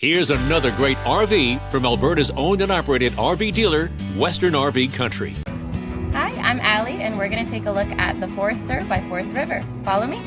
Here's another great RV from Alberta's owned and operated RV dealer, Western RV Country. Hi, I'm Allie, and we're going to take a look at the Forester by Forest River. Follow me.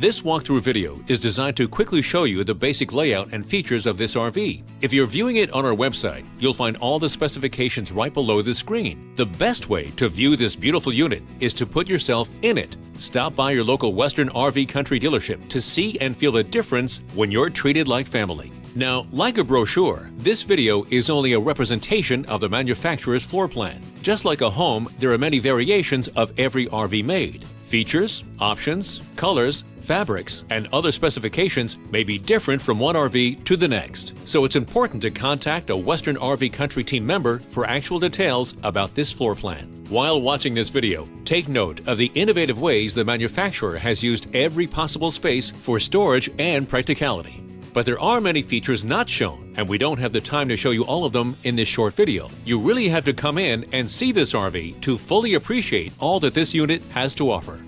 This walkthrough video is designed to quickly show you the basic layout and features of this RV. If you're viewing it on our website, you'll find all the specifications right below the screen. The best way to view this beautiful unit is to put yourself in it. Stop by your local Western RV Country dealership to see and feel the difference when you're treated like family. Now, like a brochure, this video is only a representation of the manufacturer's floor plan. Just like a home, there are many variations of every RV made. Features, options, colors, fabrics, and other specifications may be different from one RV to the next. So it's important to contact a Western RV Country team member for actual details about this floor plan. While watching this video, take note of the innovative ways the manufacturer has used every possible space for storage and practicality. But there are many features not shown, and we don't have the time to show you all of them in this short video. You really have to come in and see this RV to fully appreciate all that this unit has to offer.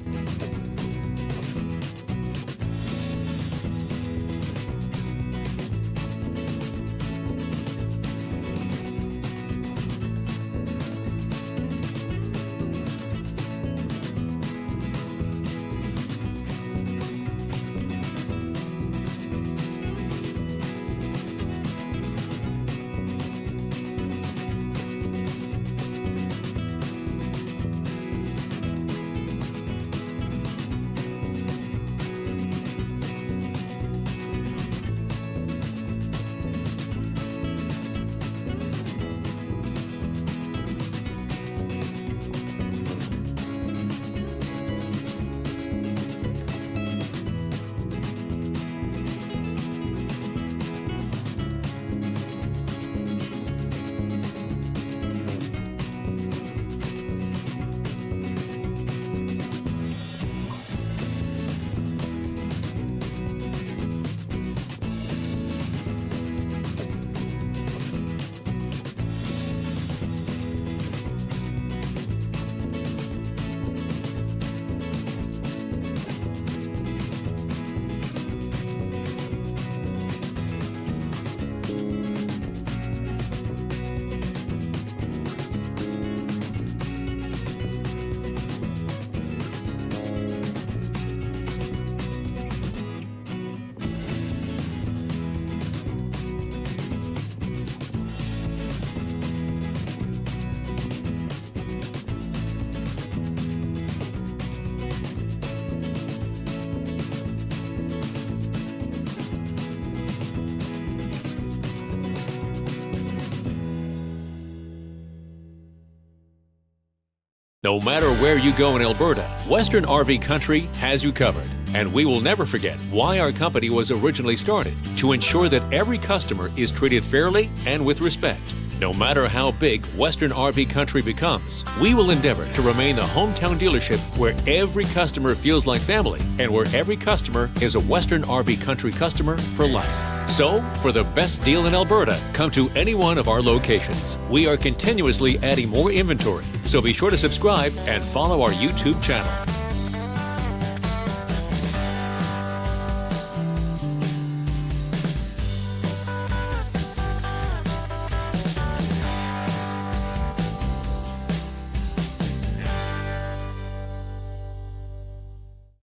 No matter where you go in Alberta, Western RV Country has you covered. And we will never forget why our company was originally started, to ensure that every customer is treated fairly and with respect. No matter how big Western RV Country becomes, we will endeavor to remain the hometown dealership where every customer feels like family and where every customer is a Western RV Country customer for life. So, for the best deal in Alberta, come to any one of our locations. We are continuously adding more inventory, so be sure to subscribe and follow our YouTube channel.